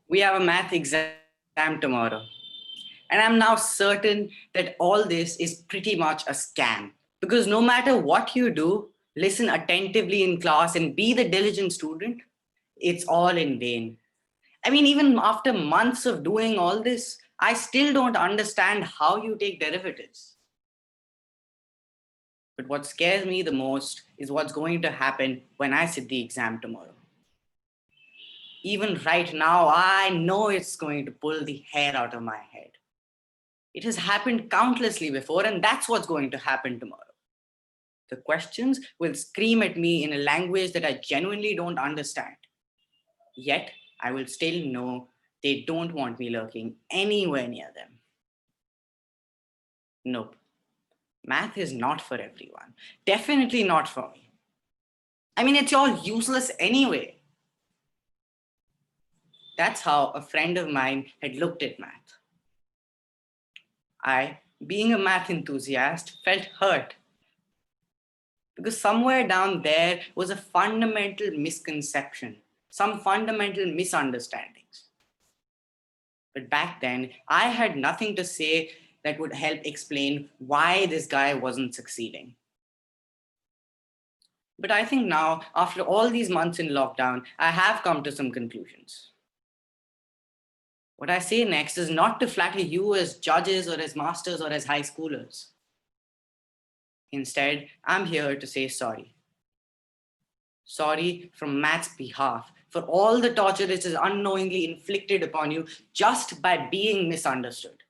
We have a math exam tomorrow. And I'm now certain that all this is pretty much a scam. Because no matter what you do, listen attentively in class and be the diligent student, it's all in vain. I mean, even after months of doing all this, I still don't understand how you take derivatives. But what scares me the most is what's going to happen when I sit the exam tomorrow. Even right now, I know it's going to pull the hair out of my head. It has happened countlessly before, and that's what's going to happen tomorrow. The questions will scream at me in a language that I genuinely don't understand. Yet, I will still know they don't want me lurking anywhere near them. Nope. Math is not for everyone. Definitely not for me. I mean, it's all useless anyway. That's how a friend of mine had looked at math. I, being a math enthusiast, felt hurt because somewhere down there was a fundamental misconception, some fundamental misunderstandings. But back then, I had nothing to say that would help explain why this guy wasn't succeeding. But I think now, after all these months in lockdown, I have come to some conclusions. What I say next is not to flatter you as judges or as masters or as high schoolers. Instead, I'm here to say sorry. Sorry from Matt's behalf for all the torture it has unknowingly inflicted upon you just by being misunderstood.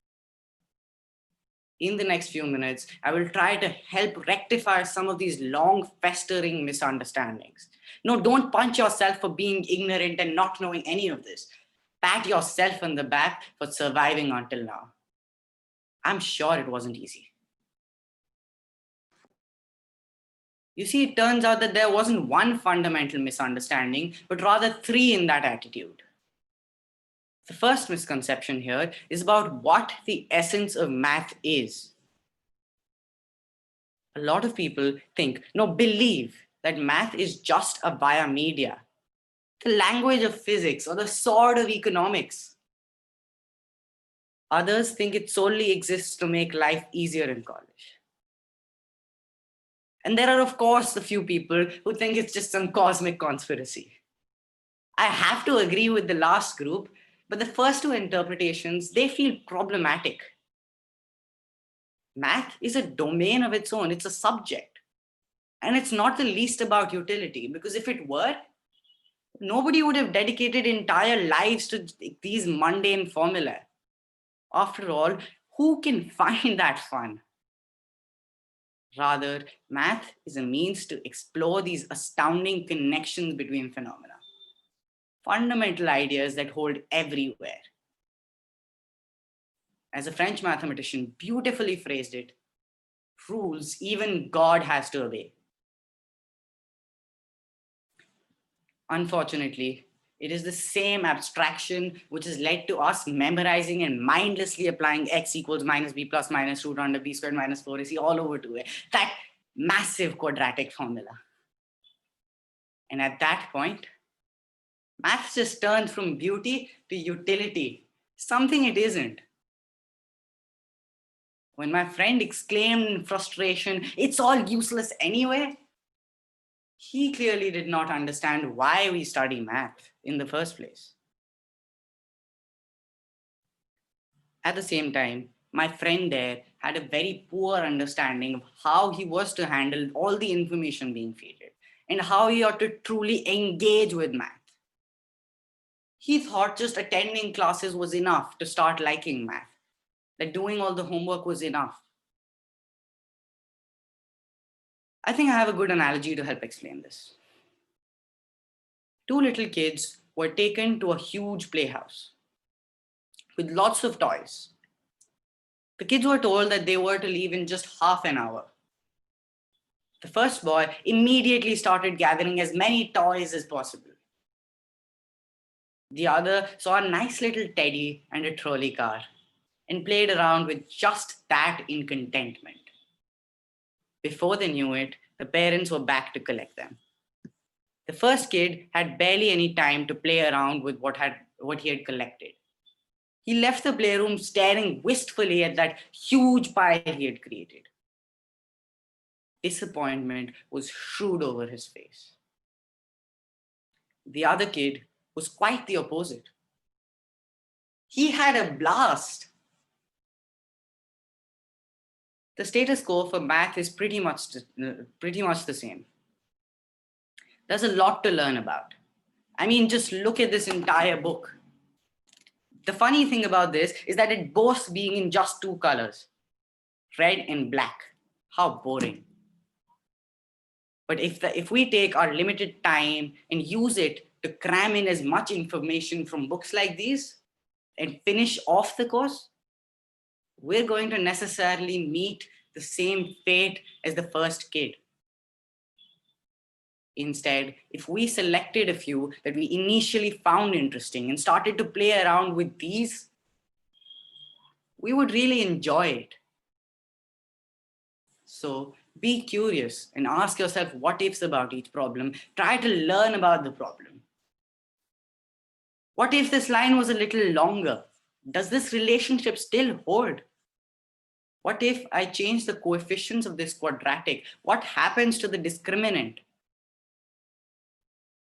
In the next few minutes, I will try to help rectify some of these long festering misunderstandings. No, don't punch yourself for being ignorant and not knowing any of this. Pat yourself on the back for surviving until now. I'm sure it wasn't easy. You see, it turns out that there wasn't one fundamental misunderstanding, but rather three in that attitude. The first misconception here is about what the essence of math is. A lot of people think, no, believe that math is just a via media, the language of physics or the sword of economics. Others think it solely exists to make life easier in college. And there are, of course, a few people who think it's just some cosmic conspiracy. I have to agree with the last group, but the first two interpretations, they feel problematic. Math is a domain of its own. It's a subject. And it's not the least about utility, because if it were, nobody would have dedicated entire lives to these mundane formulae. After all, who can find that fun? Rather, math is a means to explore these astounding connections between phenomena, fundamental ideas that hold everywhere. As a French mathematician beautifully phrased it, rules even God has to obey. Unfortunately, it is the same abstraction which has led to us memorizing and mindlessly applying x equals minus b plus minus root under b squared minus 4ac all over to it. That massive quadratic formula. And at that point, maths just turns from beauty to utility, something it isn't. When my friend exclaimed in frustration, "It's all useless anyway," he clearly did not understand why we study math in the first place. At the same time, my friend there had a very poor understanding of how he was to handle all the information being fed and how he ought to truly engage with math. He thought just attending classes was enough to start liking math, that doing all the homework was enough. I think I have a good analogy to help explain this. Two little kids were taken to a huge playhouse with lots of toys. The kids were told that they were to leave in just half an hour. The first boy immediately started gathering as many toys as possible. The other saw a nice little teddy and a trolley car and played around with just that in contentment. Before they knew it, the parents were back to collect them. The first kid had barely any time to play around with what he had collected. He left the playroom staring wistfully at that huge pile he had created. Disappointment was shrewd over his face. The other kid was quite the opposite. He had a blast. The status quo for math is pretty much the same. There's a lot to learn about. I mean, just look at this entire book. The funny thing about this is that it boasts being in just two colors, red and black. How boring. But if we take our limited time and use it to cram in as much information from books like these and finish off the course, we're going to necessarily meet the same fate as the first kid. Instead, if we selected a few that we initially found interesting and started to play around with these, we would really enjoy it. So be curious and ask yourself what ifs about each problem. Try to learn about the problem. What if this line was a little longer? Does this relationship still hold? What if I change the coefficients of this quadratic? What happens to the discriminant?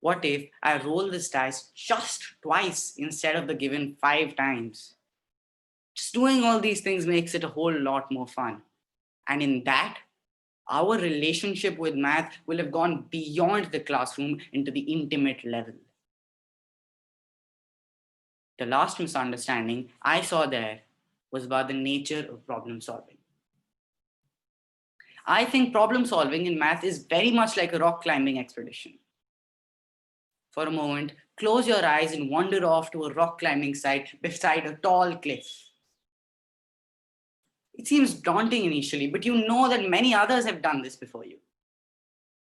What if I roll this dice just twice instead of the given 5 times? Just doing all these things makes it a whole lot more fun. And in that, our relationship with math will have gone beyond the classroom into the intimate level. The last misunderstanding I saw there was about the nature of problem solving. I think problem solving in math is very much like a rock climbing expedition. For a moment, close your eyes and wander off to a rock climbing site beside a tall cliff. It seems daunting initially, but you know that many others have done this before you.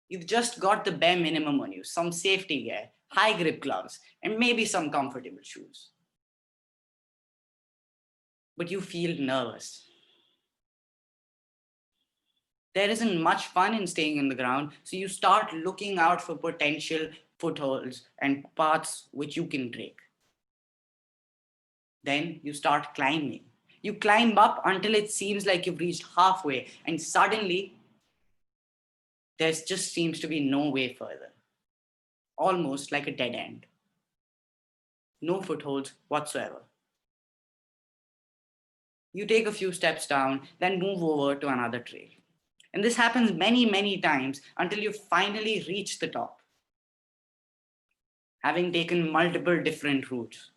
You've just got the bare minimum on you, some safety gear, high grip gloves, and maybe some comfortable shoes. But you feel nervous. There isn't much fun in staying on the ground, so you start looking out for potential footholds and paths which you can take. Then you start climbing. You climb up until it seems like you've reached halfway, and suddenly there just seems to be no way further. Almost like a dead end. No footholds whatsoever. You take a few steps down, then move over to another trail. And this happens many, many times until you finally reach the top, having taken multiple different routes.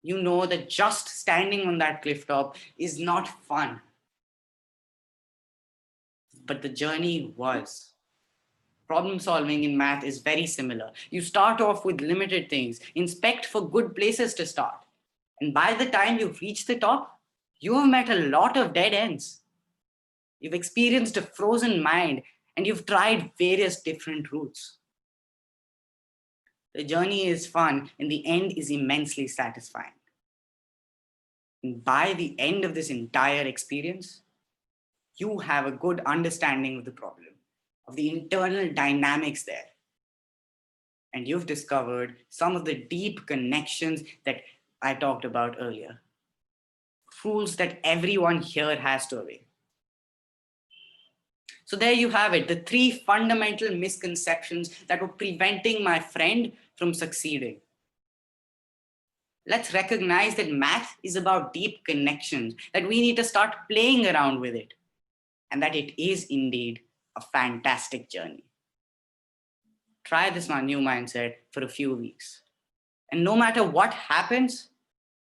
You know that just standing on that cliff top is not fun. But the journey was. Problem solving in math is very similar. You start off with limited things, inspect for good places to start. And by the time you reach the top, you have met a lot of dead ends. You've experienced a frozen mind and you've tried various different routes. The journey is fun and the end is immensely satisfying. And by the end of this entire experience, you have a good understanding of the problem, of the internal dynamics there. And you've discovered some of the deep connections that I talked about earlier. Rules that everyone here has to obey. So there you have it, the 3 fundamental misconceptions that were preventing my friend from succeeding. Let's recognize that math is about deep connections, that we need to start playing around with it, and that it is indeed a fantastic journey. Try this new mindset for a few weeks. And no matter what happens,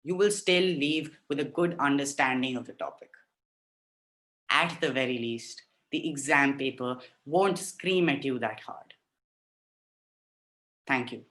you will still leave with a good understanding of the topic. At the very least, the exam paper won't scream at you that hard. Thank you.